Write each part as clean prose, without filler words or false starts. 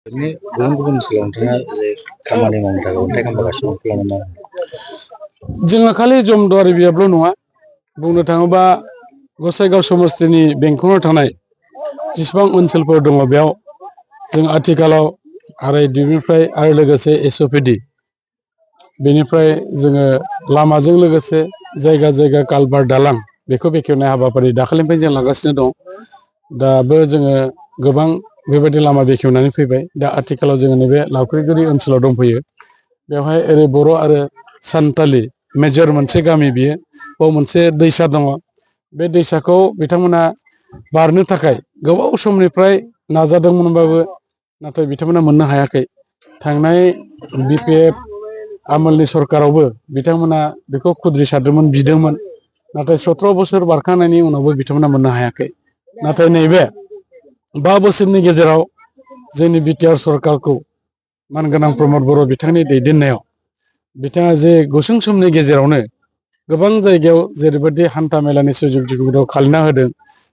ini गुबुन-गुबुन ओनसोलाव नोंथाङा जे खामानि मावनो थाखाय अन्थाइ खाम्फा गायसननायखौ लानानै जोङो खालि जमदुवारि बियाबल' नङा बुंनो थाङोबा गसाइगाव समस्तिनि बेंखनाव थानाय जेसेबां ओनसोलफोर दङ बेयाव जों आथिखालाव आरआइडिबिनिफ्राय आरो लोगोसे एसअपिडि बेनिफ्राय जोङो लामाजों लोगोसे जायगा जायगा कालभार्ट दालां बेखौ बेखेवनाय हाबाफारि दाखालिनिफ्राय जों लागासिनो दं। दाबो जोङो गोबां बेबायदि लामा बेखेवनानै फैबाय। दा आथिखालाव जोङो नैबे लावख्रिगुरि ओनसोलाव दंफैयो। बेवहाय ओरै बर' आरो सान्थालि मेजर मोनसे गामि बियो बाव मोनसे दैसा दङ। बे दैसाखौ बिथांमोना बारनो थाखाय गोबाव समनिफ्राय नाजादोंमोनबाबो नाथाय बिथांमोना मोननो हायाखै। थांनाय बिपिएफ आमोलनि सरकारावबो बिथांमोना बेखौ खुद्रिसारदोंमोन बिदोंमोन नाथाय 17 बोसोर बारखांनायनि उनावबो बिथांमोना मोननो हायाखै। नाथाय नैबे 5 बोसोरनि गेजेराव जोंनि बिटिआर सरकारखौ मानगोनां प्रमद बर' बिथांनि दैदेननायाव बिथाङा जे गुसुं समनि गेजेरावनो गोबां जायगायाव जेरैबायदि हान्था मेलानि सुजुग सुबिदाखौ खालामना होदों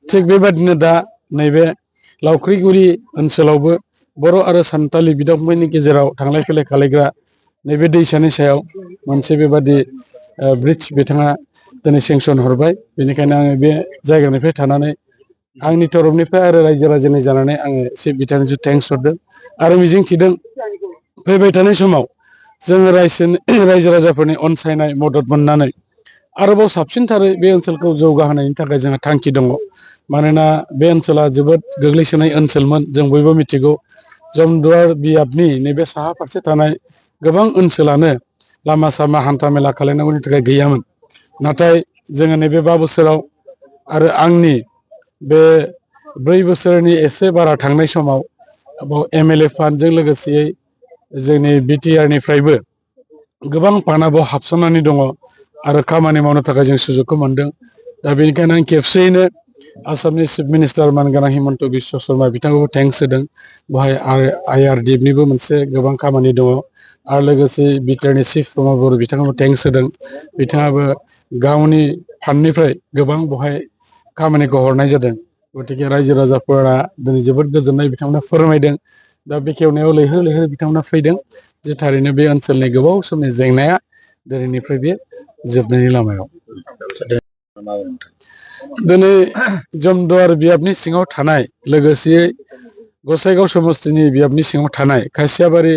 थिग बेबादिनो दा नैबे लावख्रिगुरि ओनसोलावबो बर' आरो सान्थालि बिदा फंबायनि गेजेराव थांलाय फैलाय खालामग्रा नैबे दैसानि सायाव मोनसे बेबादि ब्रिज बिथाङा दिनै सेंसन हरबाय। बेनिखायनो आङो बे जायगानिफ्राय थानानै आंनि तरफनिफ्राय आरो रायजो राजानि जानानै आङो एसे बिथांनिसिम थेंक्स हरदों आरो मिजिं थिदों फैबाय थानाय समाव जोङो रायजो राजाफोरनि अनसायनाय मदद मोननानै आरोबाव साबसिनथारै बे ओनसोलखौ जौगाहोनायनि थाखाय जोंहा थांखि दङ। मानोना बे ओनसोला जोबोद गोग्लैसोनाय ओनसोलमोन जों बयबो मिथिगौ। जमदुवार बियाबनि नैबे साहा फारसे थानाय गोबां ओनसोलानो लामा सामा हान्था मेला खालामनांगौनि थाखाय गैयामोन। नाथाय जोङो नैबे 5 बोसोराव आरो आंनि बे 4 बोसोरनि एसे बारा थांनाय समाव एमएलए फान्डजों लोगोसेयै जोंनि बिटिआरनिफ्रायबो गोबां फान्डआ बाव हाबसननानै दङ आरो खामानि मावनो थाखाय जों सुजुगखौ मोनदों। दा बेनिखायनो आं खेबसेयैनो आसामनि चिफ मिनिस्टार मानगोनां हिमन्त बिश्व शर्मा बिथांखौबो थेंक्स होदों। बेवहाय आइआरडिएफनिबो मोनसे गोबां खामानि दङ आरो लोगोसे बिटिआरनि चिफ प्रमद बर' बिथांखौबो थेंक्स होदों। बिथाङाबो गावनि फान्डनिफ्राय गोबां बेवहाय खामानिखौ हरनाय जादों। गतिके रायजो राजाफोरा दिनै जोबोद गोजोननाय बिथांमोना फोरमायदों। दा बेखेवनायाव लैहोर लैहोर बिथांमोना फैदों जे थारैनो बे ओनसोलनि गोबाव समनि जेंनाया दिनैनिफ्राय बे जोबनायनि लामायाव। दिनै जमदुवार बियाबनि सिङाव थानाय लोगोसेयै गसाइगाव समस्तिनि बियाबनि सिङाव थानाय खासियाबारि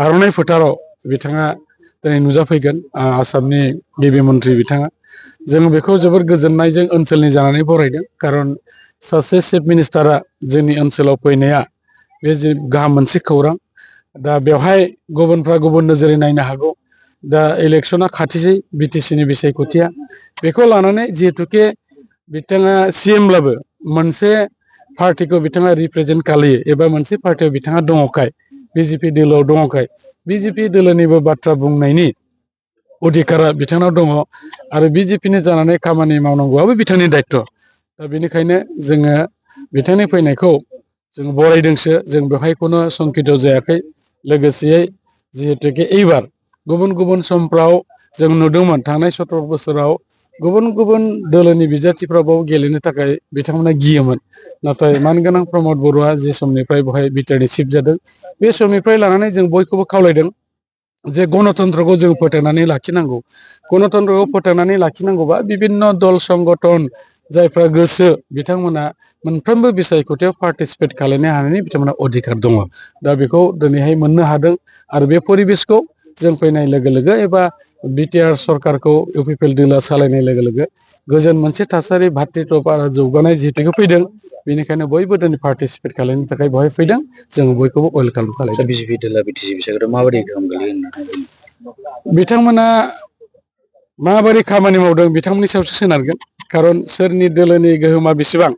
आर'नाइ फोथाराव बिथाङा दिनै नुजाफैगोन आसामनि गिबि मन्थ्रि बिथाङा। जों बेखौ जोबोर गोजोननायजों ओनसोलनि जानानै बरायदों। खारन सासे चिफ मिनिस्टारा जोंनि ओनसोलाव फैनाया बे जे गाहाम मोनसे खौरां। दा बेवहाय गुबुनफ्रा गुबुन नोजोरै नायनो हागौ। दा इलेक्सना खाथिसै बिटिसिनि बिसायख'थिया बेखौ लानानै जिहेतुके बिथाङा सिएमब्लाबो मोनसे पार्टिखौ बिथाङा रिप्रेजेन्ट खालायो एबा मोनसे पार्टियाव बिथाङा दङखाय बिजेपि दोलोआव दङखाय बिजेपि दोलोनिबो बाथ्रा बुंनायनि अधिकारा बिथांनाव दङ आरो बिजेपिनि जानानै खामानि मावनांगौआबो बिथांनि दायथ'। दा बेनिखायनो जोङो बिथांनि फैनायखौ जों बरायदोंसो। जों बेवहाय खुनु संकित जायाखै। लोगोसेयै जिहेतुके एइबार गुबुन गुबुन समफ्राव जों नुदोंमोन थांनाय 17 बोसोराव गुबुन गुबुन दोलोनि बिजाथिफ्रा बाव गेलेनो थाखाय बिथांमोना गियोमोन। नाथाय मानगोनां प्रमद बर'आ जे समनिफ्राय बेवहाय बिटिआरनि चिफ जादों बे समनिफ्राय लानानै जों बयखौबो खावलायदों जे गणतन्त्रखौ जों फोथांनानै लाखिनांगौ। गणतन्त्रखौ फोथांनानै लाखिनांगौबा बिभिन्न दल संगठन जायफ्रा गोसो बिथांमोना मोनफ्रोमबो बिसायख'थियाव पार्टिसिपेट खालामनो हानायनि बिथांमोना अधिकार दङ। दा बेखौ दिनैहाय मोननो हादों आरो बे परिबेसखौ जों फैनाय लोगो लोगो एबा बिटिआर सरकारखौ इउपिपिएल दोलोआ सालायनाय लोगो लोगो गोजोन मोनसे थासारि भातृत्व आरो जौगानाय जिहेतुके फैदों। बेनिखायनो बयबो दिनै पार्टिसिपेट खालामनो थाखाय बेवहाय फैदों। जों बयखौबो वेलकाम खालामदों। बिजेपि दोलोआ बिटिसि बिसायख'थियाव माबायदि गोहोम गोलैयो होननानै बिथांमोना माबोरै खामानि मावदों बिथांमोननि सायावसो सोनारगोन। खारन सोरनि दोलोनि गोहोमा बेसेबां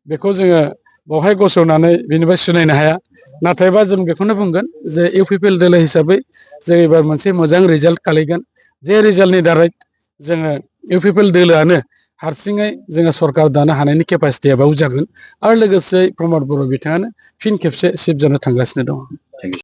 बेखौ जोङो बावहाय गसंनानै बेनिफ्राय सिनायनो हाया। नाथायबा जों बेखौनो बुंगोन जे इउपिपिएल दोलो हिसाबै जों एबार मोनसे मोजां रिजाल्ट खालामगोन। जे रिजाल्टनि दारै जोङो इउपिपिएल दोलोआनो हारसिङै जोङो सरकार दानो हानायनि केपासिटिया बाव जागोन आरो लोगोसे प्रमद बर' बिथाङानो फिन खेबसे चिफ जानो थांगासिनो दङ।